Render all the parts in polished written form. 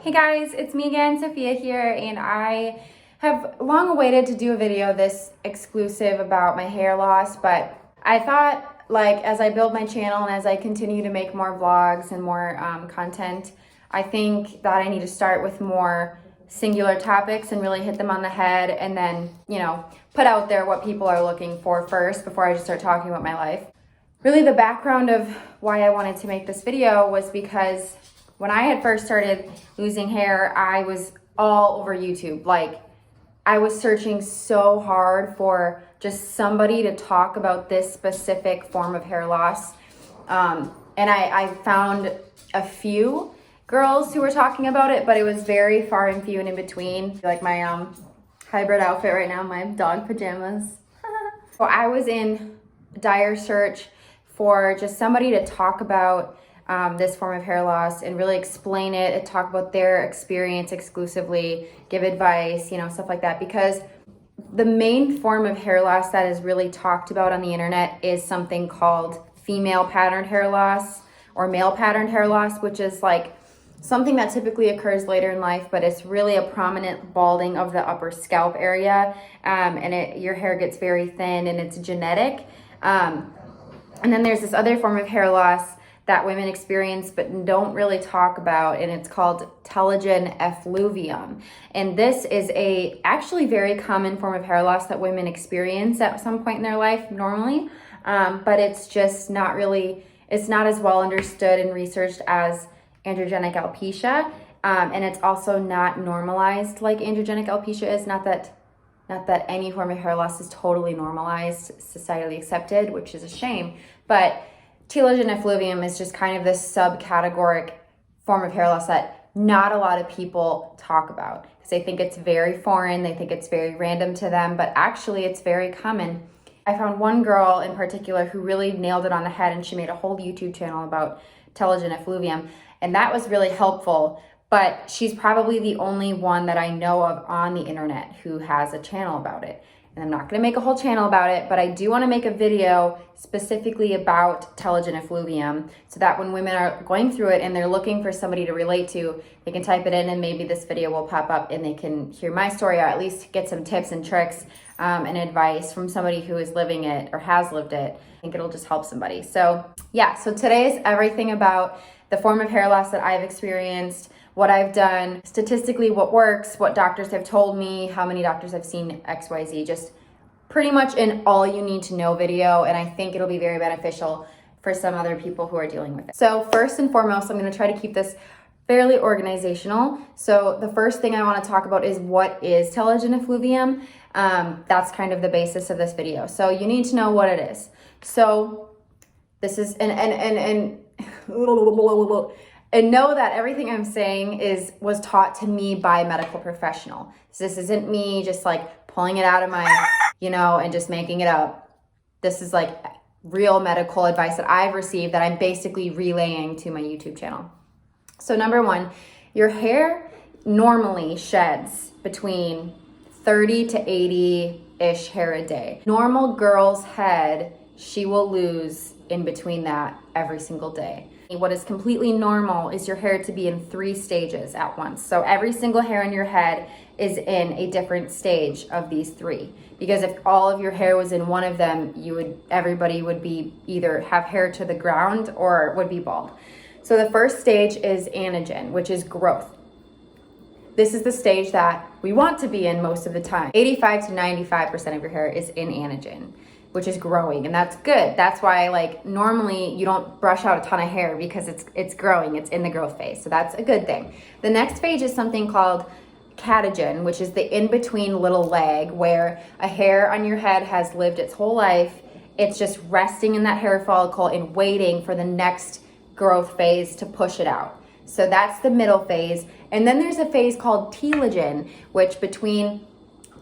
Hey guys, it's me again, Sophia here, and I have long awaited to do a video this exclusive about my hair loss, but I thought, like, as I build my channel and as I continue to make more vlogs and more content, I think that I need to start with more singular topics and really hit them on the head, and then, you know, put out there what people are looking for first before I just start talking about my life. Really, the background of why I wanted to make this video was because when I had first started losing hair, I was all over YouTube. Like, I was searching so hard for just somebody to talk about this specific form of hair loss. And I found a few girls who were talking about it, but it was very far and few and in between. Like my hybrid outfit right now, my dog pajamas. So I was in dire search for just somebody to talk about this form of hair loss and really explain it and talk about their experience exclusively, give advice, you know, stuff like that. Because the main form of hair loss that is really talked about on the internet is something called female patterned hair loss or male patterned hair loss, which is like something that typically occurs later in life, but it's really a prominent balding of the upper scalp area, and your hair gets very thin and it's genetic. And then there's this other form of hair loss that women experience but don't really talk about, and it's called Telogen Effluvium. And this is a actually very common form of hair loss that women experience at some point in their life normally, but it's just not really, it's not as well understood and researched as androgenic alopecia, and it's also not normalized like androgenic alopecia is. Not that any form of hair loss is totally normalized, societally accepted, which is a shame, but Telogen effluvium is just kind of this subcategoric form of hair loss that not a lot of people talk about because they think it's very foreign, they think it's very random to them, but actually it's very common. I found one girl in particular who really nailed it on the head, and she made a whole YouTube channel about Telogen effluvium, and that was really helpful, but she's probably the only one that I know of on the internet who has a channel about it. And I'm not gonna make a whole channel about it, but I do wanna make a video specifically about Telogen effluvium so that when women are going through it and they're looking for somebody to relate to, they can type it in and maybe this video will pop up and they can hear my story or at least get some tips and tricks and advice from somebody who is living it or has lived it. I think it'll just help somebody. So yeah, so today is everything about the form of hair loss that I've experienced, what I've done, statistically what works, what doctors have told me, how many doctors I've seen, XYZ, just pretty much an all you need to know video, and I think it'll be very beneficial for some other people who are dealing with it. So first and foremost, I'm gonna try to keep this fairly organizational. So the first thing I wanna talk about is what is Telogen effluvium. That's kind of the basis of this video. So you need to know what it is. So this is, and know that everything I'm saying was taught to me by a medical professional. So this isn't me just like pulling it out of my, you know, and just making it up. This is like real medical advice that I've received that I'm basically relaying to my YouTube channel. So number one, your hair normally sheds between 30 to 80-ish hair a day. Normal girl's head, she will lose in between that every single day. What is completely normal is your hair to be in 3 stages at once. So every single hair in your head is in a different stage of these 3. Because if all of your hair was in one of them, everybody would be either have hair to the ground or would be bald. So the first stage is anagen, which is growth. This is the stage that we want to be in most of the time. 85 to 95% of your hair is in anagen, which is growing, and that's good. That's why, like, normally you don't brush out a ton of hair because it's growing, it's in the growth phase, so that's a good thing. The next phase is something called catagen, which is the in-between little leg where a hair on your head has lived its whole life. It's just resting in that hair follicle and waiting for the next growth phase to push it out. So that's the middle phase. And then there's a phase called telogen, which between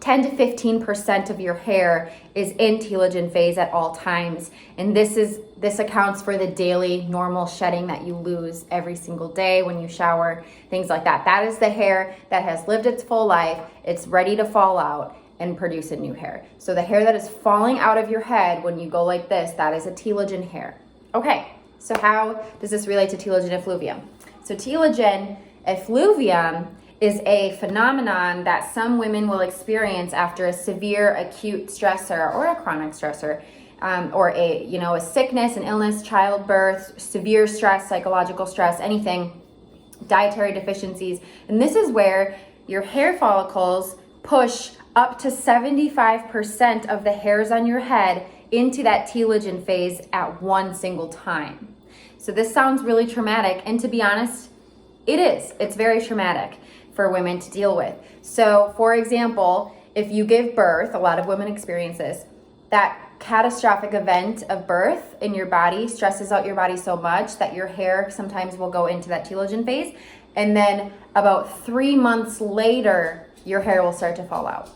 10 to 15% of your hair is in telogen phase at all times. And this accounts for the daily normal shedding that you lose every single day when you shower, things like that. That is the hair that has lived its full life. It's ready to fall out and produce a new hair. So the hair that is falling out of your head when you go like this, that is a telogen hair. Okay, so how does this relate to telogen effluvium? So telogen Effluvium is a phenomenon that some women will experience after a severe acute stressor or a chronic stressor, or a sickness, an illness, childbirth, severe stress, psychological stress, anything, dietary deficiencies. And this is where your hair follicles push up to 75% of the hairs on your head into that telogen phase at one single time. So this sounds really traumatic, and to be honest, it is. It's very traumatic for women to deal with. So for example, if you give birth, a lot of women experience this, that catastrophic event of birth in your body stresses out your body so much that your hair sometimes will go into that telogen phase, and then about 3 months later, your hair will start to fall out.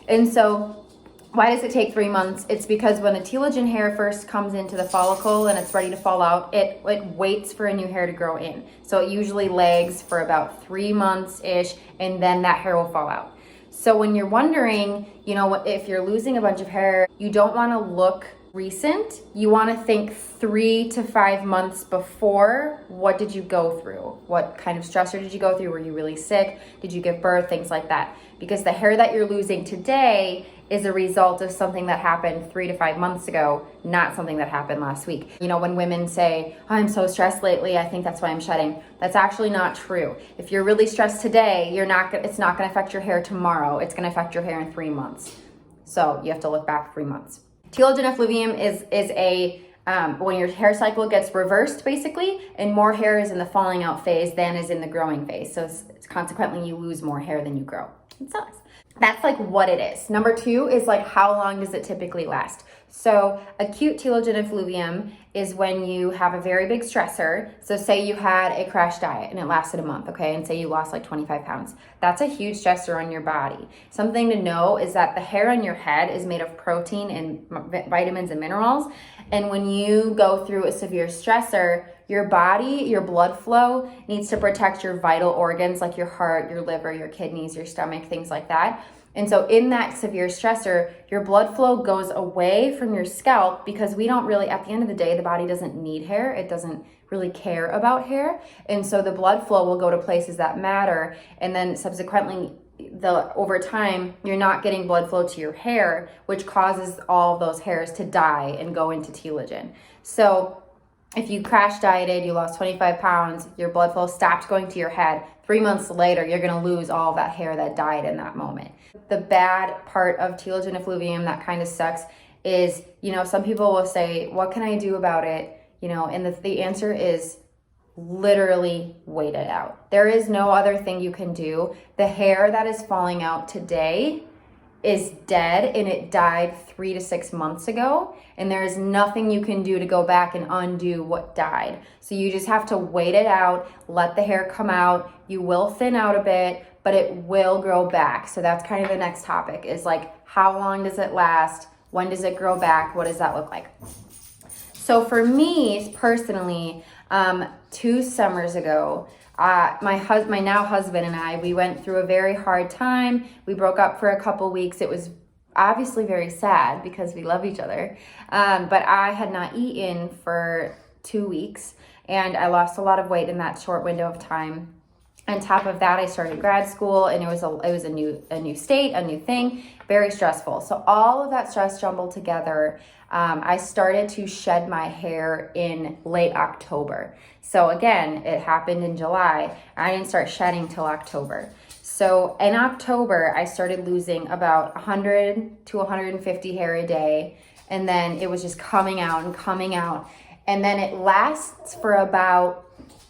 And so why does it take 3 months? It's because when the telogen hair first comes into the follicle and it's ready to fall out, it waits for a new hair to grow in. So it usually lags for about 3 months-ish, and then that hair will fall out. So when you're wondering, if you're losing a bunch of hair, you don't want to look recent. You want to think 3 to 5 months before. What did you go through? What kind of stressor did you go through? Were you really sick? Did you give birth? Things like that. Because the hair that you're losing today is a result of something that happened 3 to 5 months ago, not something that happened last week. When women say, oh, I'm so stressed lately, I think that's why I'm shedding. That's actually not true. If you're really stressed today, it's not going to affect your hair tomorrow. It's going to affect your hair in 3 months. So you have to look bait's 3 months. Telogen effluvium is when your hair cycle gets reversed, basically, and more hair is in the falling out phase than is in the growing phase. So consequently, you lose more hair than you grow. It sucks. That's what it is. Number 2 is how long does it typically last? So acute telogen effluvium is when you have a very big stressor. So say you had a crash diet and it lasted a month, okay? And say you lost 25 pounds. That's a huge stressor on your body. Something to know is that the hair on your head is made of protein and vitamins and minerals. And when you go through a severe stressor, your body, your blood flow needs to protect your vital organs like your heart, your liver, your kidneys, your stomach, things like that. And so in that severe stressor, your blood flow goes away from your scalp because we don't really, at the end of the day, the body doesn't need hair. It doesn't really care about hair. And so the blood flow will go to places that matter. And then subsequently, over time, you're not getting blood flow to your hair, which causes all of those hairs to die and go into telogen. So if you crash dieted, you lost 25 pounds, your blood flow stopped going to your head, 3 months later, you're going to lose all of that hair that died in that moment. The bad part of telogen effluvium that kind of sucks is, some people will say, what can I do about it? And the answer is literally wait it out. There is no other thing you can do. The hair that is falling out today is dead, and it died 3 to 6 months ago, and there is nothing you can do to go back and undo what died. So you just have to wait it out, let the hair come out. You will thin out a bit, but it will grow back. So that's kind of the next topic is how long does it last? When does it grow back? What does that look like? So for me personally, 2 summers ago, my now husband and I, we went through a very hard time. We broke up for a couple weeks. It was obviously very sad because we love each other. But I had not eaten for 2 weeks, and I lost a lot of weight in that short window of time. On top of that, I started grad school, and it was a new state, a new thing, very stressful. So all of that stress jumbled together. I started to shed my hair in late October. So again, it happened in July. I didn't start shedding till October. So in October, I started losing about 100 to 150 hair a day. And then it was just coming out and coming out. And then it lasts for about,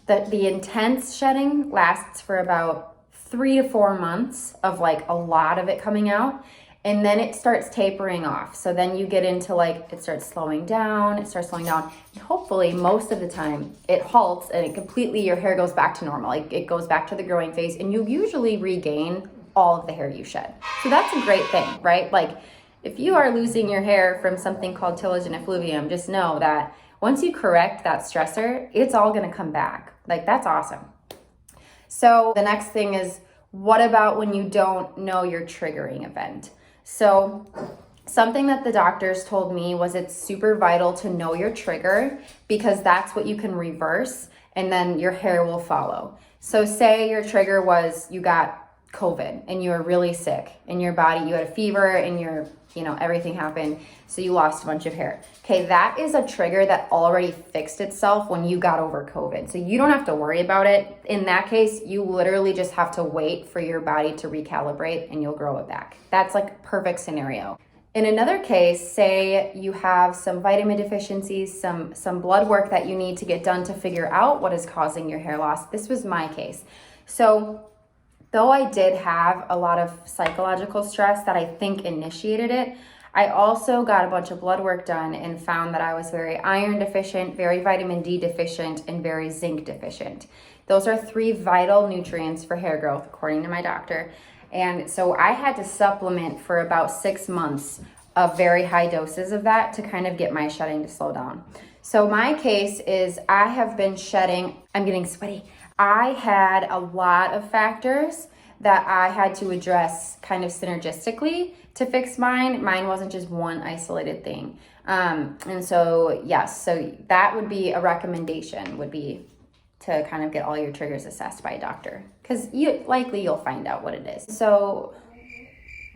the intense shedding lasts for about 3 to 4 months of a lot of it coming out. And then it starts tapering off. So then you get into it starts slowing down. And hopefully most of the time it halts and your hair goes back to normal. It goes back to the growing phase, and you usually regain all of the hair you shed. So that's a great thing, right? If you are losing your hair from something called telogen effluvium, just know that once you correct that stressor, it's all gonna come back. That's awesome. So the next thing is, what about when you don't know your triggering event? So something that the doctors told me was it's super vital to know your trigger, because that's what you can reverse, and then your hair will follow. So say your trigger was you got COVID and you were really sick in your body, you had a fever and everything happened. So you lost a bunch of hair. Okay, that is a trigger that already fixed itself when you got over COVID. So you don't have to worry about it. In that case, you literally just have to wait for your body to recalibrate and you'll grow it back. That's like perfect scenario. In another case, say you have some vitamin deficiencies, some blood work that you need to get done to figure out what is causing your hair loss. This was my case. So though I did have a lot of psychological stress that I think initiated it, I also got a bunch of blood work done and found that I was very iron deficient, very vitamin D deficient, and very zinc deficient. Those are 3 vital nutrients for hair growth, according to my doctor. And so I had to supplement for about 6 months of very high doses of that to kind of get my shedding to slow down. So my case is I have been shedding, I'm getting sweaty. I had a lot of factors that I had to address kind of synergistically to fix mine. Mine wasn't just one isolated thing. And so, yes, so that would be a recommendation, would be to kind of get all your triggers assessed by a doctor, because you'll find out what it is. So,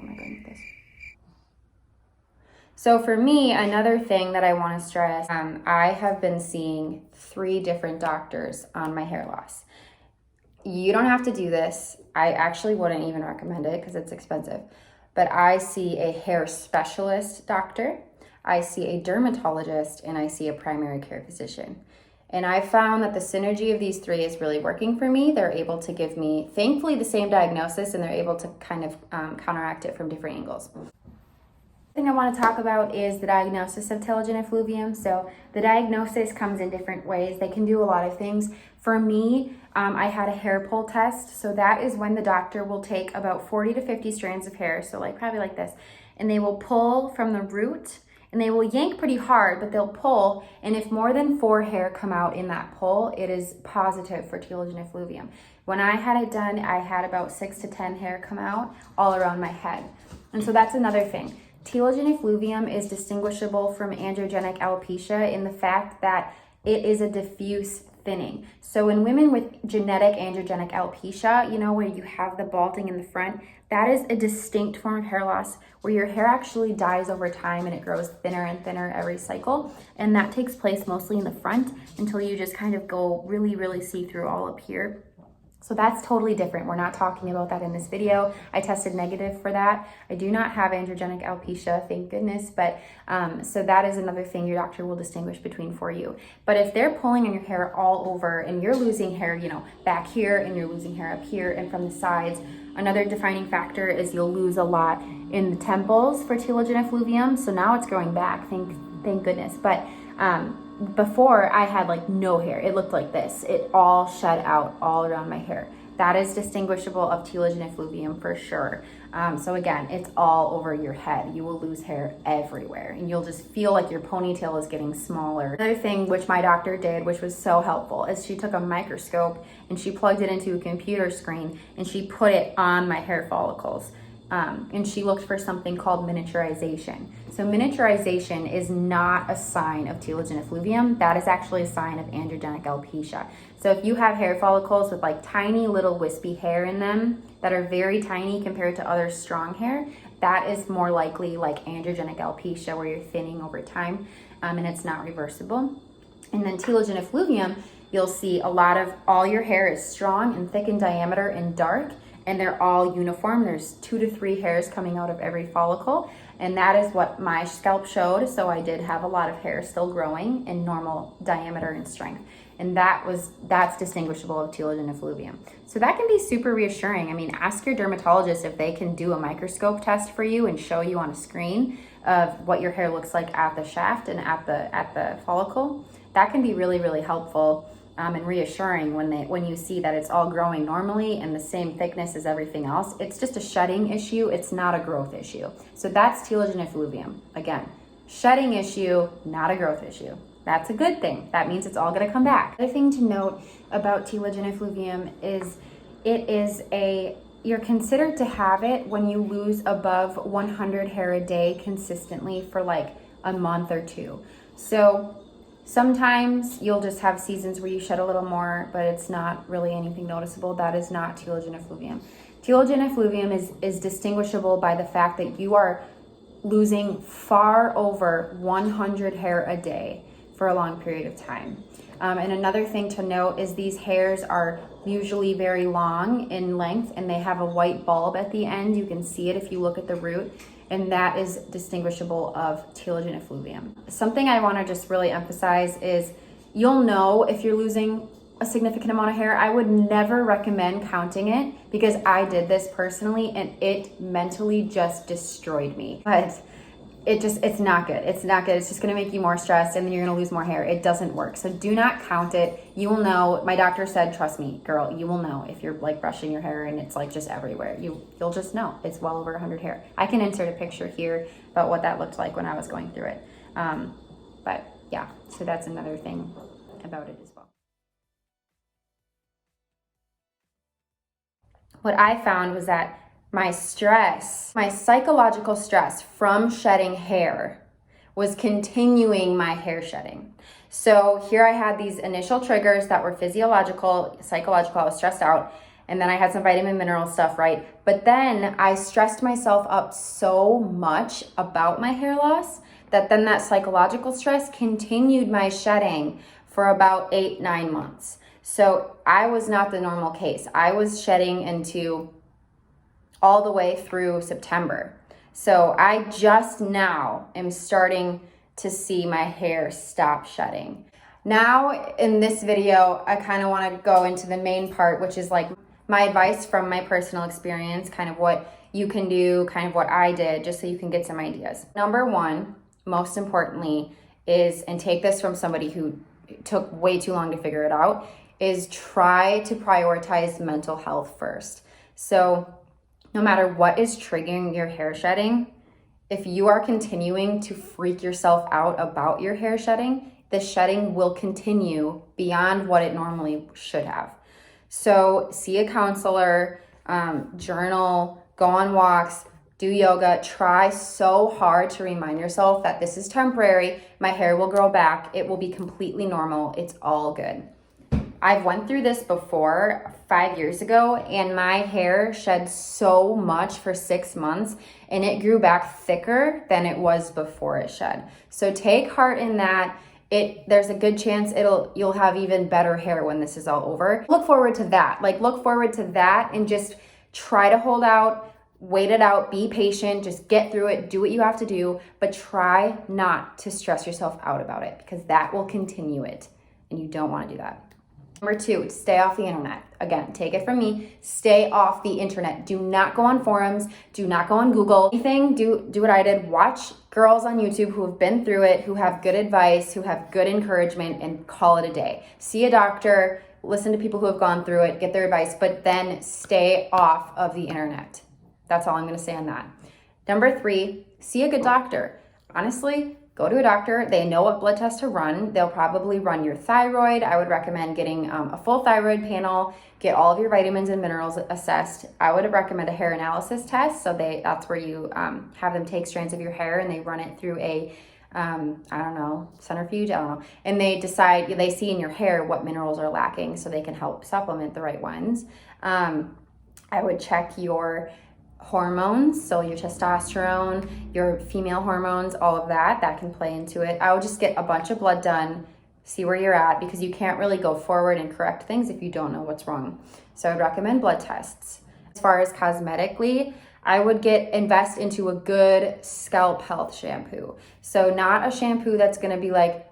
oh my goodness. So for me, another thing that I want to stress, I have been seeing 3 different doctors on my hair loss. You don't have to do this. I actually wouldn't even recommend it because it's expensive. But I see a hair specialist doctor, I see a dermatologist, and I see a primary care physician. And I found that the synergy of these 3 is really working for me. They're able to give me, thankfully, the same diagnosis, and they're able to kind of counteract it from different angles. The thing I want to talk about is the diagnosis of telogen effluvium. So the diagnosis comes in different ways. They can do a lot of things. For me, I had a hair pull test. So that is when the doctor will take about 40 to 50 strands of hair, so probably like this, and they will pull from the root, and they will yank pretty hard, but they'll pull, and if more than 4 hair come out in that pull, it is positive for telogen effluvium. When I had it done, I had about 6 to 10 hair come out all around my head. And so that's another thing. Telogen effluvium is distinguishable from androgenic alopecia in the fact that it is a diffuse thinning. So in women with genetic androgenic alopecia, where you have the balding in the front, that is a distinct form of hair loss where your hair actually dies over time and it grows thinner and thinner every cycle. And that takes place mostly in the front until you just kind of go really, really see-through all up here. So that's totally different. We're not talking about that in this video. I tested negative for that. I do not have androgenic alopecia, thank goodness. But so that is another thing your doctor will distinguish between for you. But if they're pulling on your hair all over and you're losing hair, back here, and you're losing hair up here and from the sides, another defining factor is you'll lose a lot in the temples for telogen effluvium. So now it's growing back, thank goodness. But before I had no hair. It looked like this. It all shed out all around my hair. That is distinguishable of telogen effluvium for sure. So again, it's all over your head. You will lose hair everywhere and you'll just feel like your ponytail is getting smaller. Another thing which my doctor did, which was so helpful, is she took a microscope and she plugged it into a computer screen and she put it on my hair follicles. And she looked for something called miniaturization. So miniaturization is not a sign of telogen effluvium. That is actually a sign of androgenic alopecia. So if you have hair follicles with tiny little wispy hair in them that are very tiny compared to other strong hair, that is more likely androgenic alopecia, where you're thinning over time and it's not reversible. And then telogen effluvium, you'll see a lot of all your hair is strong and thick in diameter and dark, and they're all uniform. There's 2 to 3 hairs coming out of every follicle, and that is what my scalp showed. So I did have a lot of hair still growing in normal diameter and strength, and that's distinguishable of telogen effluvium. So that can be super reassuring. I mean, ask your dermatologist if they can do a microscope test for you and show you on a screen of what your hair looks like at the shaft and at the follicle. That can be really, really helpful. And reassuring when you see that it's all growing normally and the same thickness as everything else. It's just a shedding issue. It's not a growth issue. So that's telogen effluvium. Again, shedding issue, not a growth issue. That's a good thing. That means it's all going to come back. Another thing to note about telogen effluvium is you're considered to have it when you lose above 100 hair a day consistently for a month or 2. So Sometimes you'll just have seasons where you shed a little more, but it's not really anything noticeable. That is not telogen effluvium. Telogen effluvium is distinguishable by the fact that you are losing far over 100 hair a day for a long period of time. And another thing to note is these hairs are usually very long in length, and they have a white bulb at the end. You can see it if you look at the root, and that is distinguishable of telogen effluvium. Something I want to just really emphasize is you'll know if you're losing a significant amount of hair. I would never recommend counting it because I did this personally and it mentally just destroyed me. But it's not good. It's not good. It's just going to make you more stressed and then you're going to lose more hair. It doesn't work. So do not count it. You will know. My doctor said, trust me, girl, you will know if you're like brushing your hair and it's like just everywhere. You'll just know. It's well over 100 hair. I can insert a picture here about what that looked like when I was going through it. But yeah, so that's another thing about it as well. What I found was that my stress, my psychological stress from shedding hair was continuing my hair shedding. So here I had these initial triggers that were physiological, psychological, I was stressed out, and then I had some vitamin mineral stuff, right? But then I stressed myself up so much about my hair loss that then that psychological stress continued my shedding for about 8-9 months. So I was not the normal case. I was shedding into all the way through September. So I just now am starting to see my hair stop shedding. Now in this video, I kind of want to go into the main part, which is like my advice from my personal experience, kind of what you can do, kind of what I did, just so you can get some ideas. Number one, most importantly, is, and take this from somebody who took way too long to figure it out, is try to prioritize mental health first. So no matter what is triggering your hair shedding, if you are continuing to freak yourself out about your hair shedding, the shedding will continue beyond what it normally should have. So see a counselor, journal, go on walks, do yoga. Try so hard to remind yourself that this is temporary. My hair will grow back. It will be completely normal. It's all good. I've went through this before 5 years ago, and my hair shed so much for 6 months and it grew back thicker than it was before it shed. So take heart in that. There's a good chance you'll have even better hair when this is all over. Look forward to that. Look forward to that and just try to hold out, wait it out, be patient, just get through it, do what you have to do, but try not to stress yourself out about it because that will continue it and you don't want to do that. Number two, stay off the internet. Again, take it from me, stay off the internet. Do not go on forums, do not go on Google. Anything, do what I did. Watch girls on YouTube who have been through it, who have good advice, who have good encouragement, and call it a day. See a doctor, listen to people who have gone through it, get their advice, but then stay off of the internet. That's all I'm gonna say on that. Number three, see a good doctor. Honestly, go to a doctor. They know what blood test to run. They'll probably run your thyroid. I would recommend getting a full thyroid panel, get all of your vitamins and minerals assessed. I would recommend a hair analysis test. So that's where you have them take strands of your hair and they run it through a, centrifuge, and they decide, they see in your hair what minerals are lacking so they can help supplement the right ones. I would check your hormones, so your testosterone, your female hormones, all of that can play into it. I would just get a bunch of blood done, see where you're at, because you can't really go forward and correct things if you don't know what's wrong. So I'd recommend blood tests. As far as cosmetically, I would invest into a good scalp health shampoo. So not a shampoo that's gonna be like,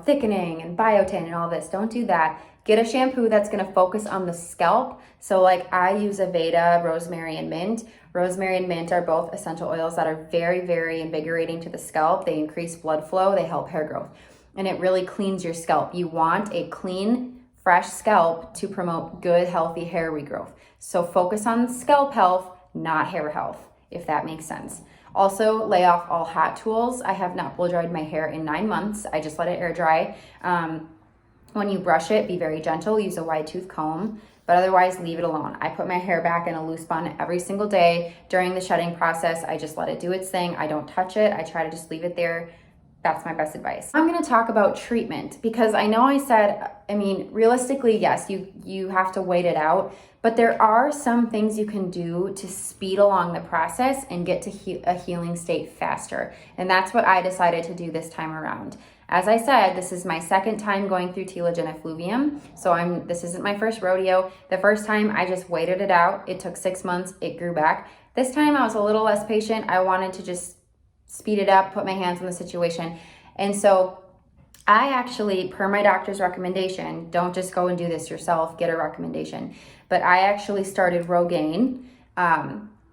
thickening and biotin and all this. Don't do that. Get a shampoo that's gonna focus on the scalp. So like I use Aveda, rosemary, and mint. Rosemary and mint are both essential oils that are very, very invigorating to the scalp. They increase blood flow, they help hair growth, and it really cleans your scalp. You want a clean, fresh scalp to promote good, healthy hair regrowth. So focus on scalp health, not hair health, if that makes sense. Also, lay off all hot tools. I have not blow dried my hair in 9 months. I just let it air dry. When you brush it, be very gentle. Use a wide tooth comb, but otherwise leave it alone. I put my hair back in a loose bun every single day. During the shedding process, I just let it do its thing. I don't touch it. I try to just leave it there. that's my best advice. I'm going to talk about treatment because I know I said, realistically, yes, you have to wait it out, but there are some things you can do to speed along the process and get to a healing state faster. And that's what I decided to do this time around. As I said, this is my second time going through Telogen Effluvium, so this isn't my first rodeo. The first time I just waited it out. It took 6 months, it grew back. This time I was a little less patient. I wanted to just speed it up, put my hands on the situation. And so I actually, per my doctor's recommendation, don't just go and do this yourself, get a recommendation, but I actually started Rogaine.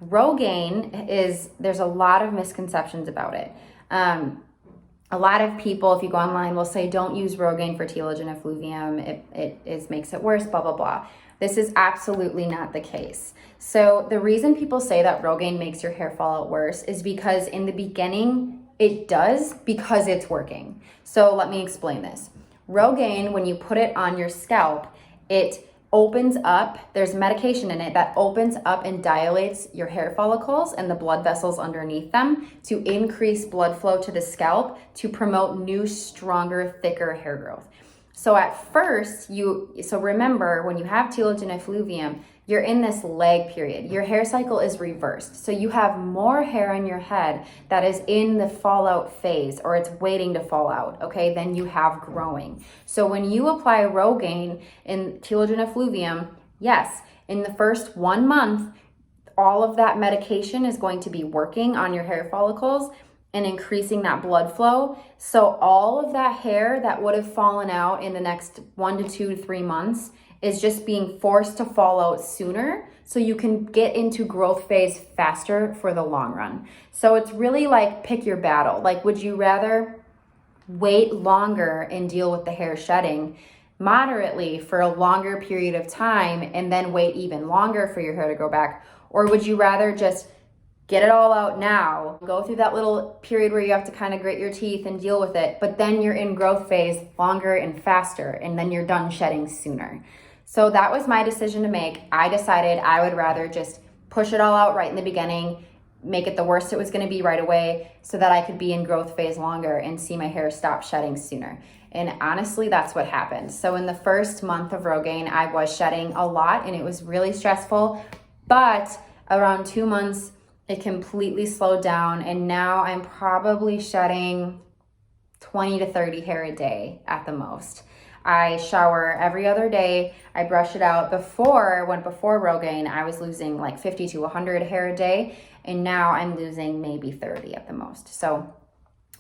Rogaine there's a lot of misconceptions about it. A lot of people, if you go online, will say, don't use Rogaine for Telogen Effluvium. It makes it worse, blah, blah, blah. This is absolutely not the case. So the reason people say that Rogaine makes your hair fall out worse is because in the beginning, it does because it's working. So let me explain this. Rogaine, when you put it on your scalp, it opens up, there's medication in it that opens up and dilates your hair follicles and the blood vessels underneath them to increase blood flow to the scalp to promote new, stronger, thicker hair growth. So at first, remember when you have Telogen Effluvium, you're in this lag period. Your hair cycle is reversed. So you have more hair on your head that is in the fallout phase, or it's waiting to fall out, okay, than you have growing. So when you apply Rogaine in Telogen Effluvium, yes, in the first 1 month, all of that medication is going to be working on your hair follicles and increasing that blood flow. So all of that hair that would have fallen out in the next 1 to 2 to 3 months is just being forced to fall out sooner so you can get into growth phase faster for the long run. So it's really like pick your battle. Like, would you rather wait longer and deal with the hair shedding moderately for a longer period of time and then wait even longer for your hair to grow back? Or would you rather just get it all out now, go through that little period where you have to kind of grit your teeth and deal with it, but then you're in growth phase longer and faster, and then you're done shedding sooner? So that was my decision to make. I decided I would rather just push it all out right in the beginning, make it the worst it was going to be right away so that I could be in growth phase longer and see my hair stop shedding sooner. And honestly, that's what happened. So in the first month of Rogaine, I was shedding a lot and it was really stressful, but around 2 months, it completely slowed down, and now I'm probably shedding 20 to 30 hair a day at the most. I shower every other day. I brush it out. Before Rogaine, I was losing like 50 to 100 hair a day, and now I'm losing maybe 30 at the most. So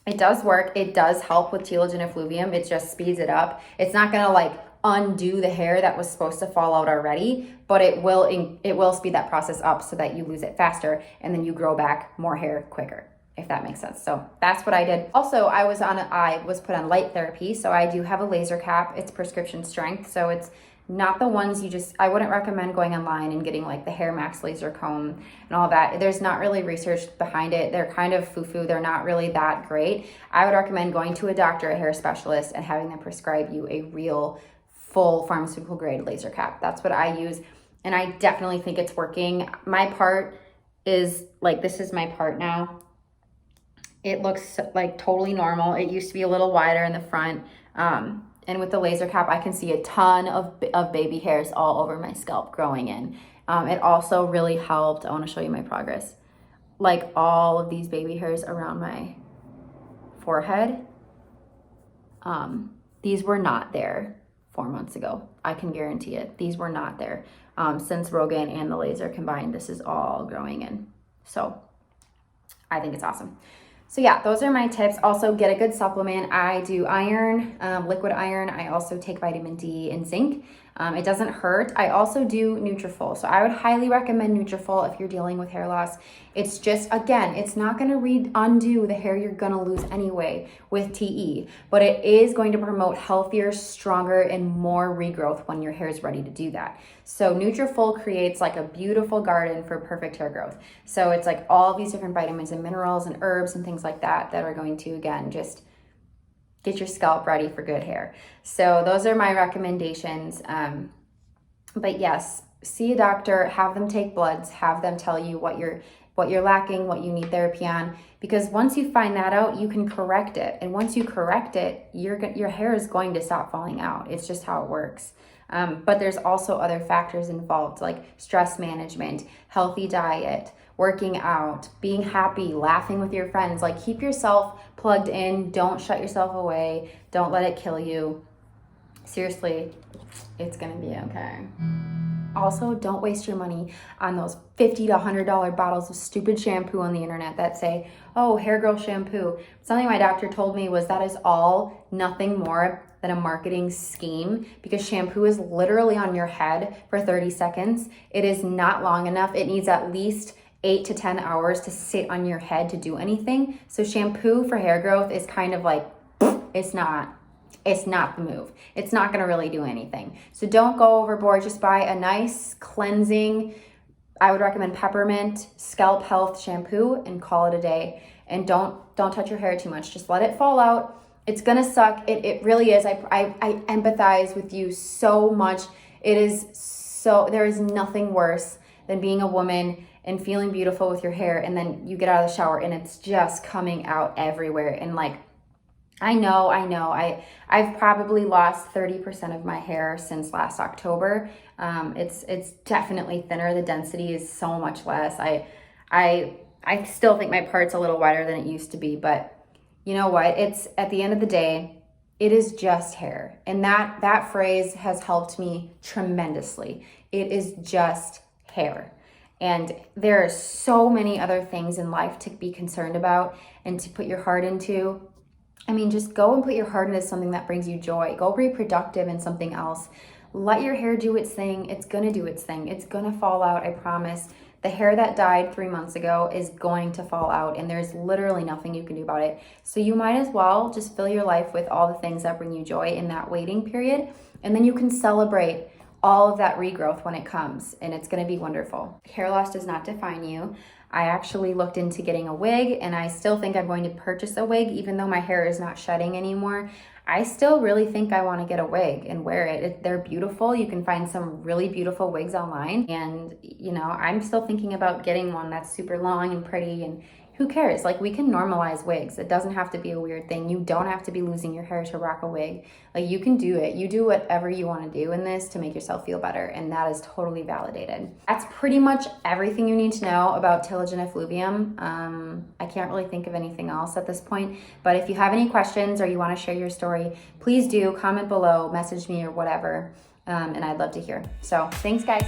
it does work. It does help with Telogen Effluvium. It just speeds it up. It's not gonna like undo the hair that was supposed to fall out already, but it will speed that process up so that you lose it faster and then you grow back more hair quicker, if that makes sense. So that's what I did. Also, I was put on light therapy, so I do have a laser cap. It's prescription strength, so it's not the ones I wouldn't recommend going online and getting like the Hair Max laser comb and all that. There's not really research behind it. They're kind of foo-foo. They're not really that great. I would recommend going to a doctor, a hair specialist, and having them prescribe you a real full pharmaceutical grade laser cap. That's what I use, and I definitely think it's working. My part is like, this is my part now. It looks like totally normal. It used to be a little wider in the front, and with the laser cap, I can see a ton of baby hairs all over my scalp growing in. It also really helped. I want to show you my progress. Like all of these baby hairs around my forehead, these were not there 4 months ago. I can guarantee it. These were not there. Since Rogaine and the laser combined, this is all growing in. So I think it's awesome. So yeah, those are my tips. Also, get a good supplement. I do iron, liquid iron. I also take vitamin D and zinc. It doesn't hurt. I also do Nutrafol. So I would highly recommend Nutrafol if you're dealing with hair loss. It's just, again, it's not going to undo the hair you're going to lose anyway with TE, but it is going to promote healthier, stronger, and more regrowth when your hair is ready to do that. So Nutrafol creates like a beautiful garden for perfect hair growth. So it's like all these different vitamins and minerals and herbs and things like that that are going to, again, just get your scalp ready for good hair. So those are my recommendations. But yes, see a doctor, have them take bloods, have them tell you what your what you're lacking, what you need therapy on, because once you find that out, you can correct it. And once you correct it, your hair is going to stop falling out. It's just how it works. But there's also other factors involved, like stress management, healthy diet, working out, being happy, laughing with your friends. Like, keep yourself plugged in. Don't shut yourself away. Don't let it kill you. Seriously, it's gonna be okay. Also, don't waste your money on those $50 to $100 bottles of stupid shampoo on the internet that say, oh, hair growth shampoo. Something my doctor told me was that is all nothing more than a marketing scheme, because shampoo is literally on your head for 30 seconds. It is not long enough. It needs at least 8 to 10 hours to sit on your head to do anything. So shampoo for hair growth is kind of like, it's not the move. It's not gonna really do anything. So don't go overboard. Just buy a nice cleansing, I would recommend peppermint scalp health shampoo, and call it a day. And don't touch your hair too much. Just let it fall out. It's gonna suck. It really is. I empathize with you so much. There is nothing worse than being a woman and feeling beautiful with your hair, and then you get out of the shower and it's just coming out everywhere. And like, I know. I've probably lost 30% of my hair since last October. It's definitely thinner. The density is so much less. I still think my part's a little wider than it used to be, but you know what? It's, at the end of the day, it is just hair. And that phrase has helped me tremendously. It is just hair. And there are so many other things in life to be concerned about and to put your heart into. I mean, just go and put your heart into something that brings you joy. Go be productive in something else. Let your hair do its thing. It's gonna do its thing. It's gonna fall out, I promise. The hair that died 3 months ago is going to fall out, and there's literally nothing you can do about it. So you might as well just fill your life with all the things that bring you joy in that waiting period, and then you can celebrate all of that regrowth when it comes, and it's gonna be wonderful. Hair loss does not define you. I actually looked into getting a wig, and I still think I'm going to purchase a wig, even though my hair is not shedding anymore. I still really think I want to get a wig and wear it. They're beautiful. You can find some really beautiful wigs online. And, you know, I'm still thinking about getting one that's super long and pretty, and who cares? Like, we can normalize wigs. It doesn't have to be a weird thing. You don't have to be losing your hair to rock a wig. Like, you can do it. You do whatever you want to do in this to make yourself feel better, and that is totally validated. That's pretty much everything you need to know about Telogen Effluvium. I can't really think of anything else at this point, but if you have any questions or you want to share your story, please do comment below, message me or whatever, and I'd love to hear. So thanks, guys.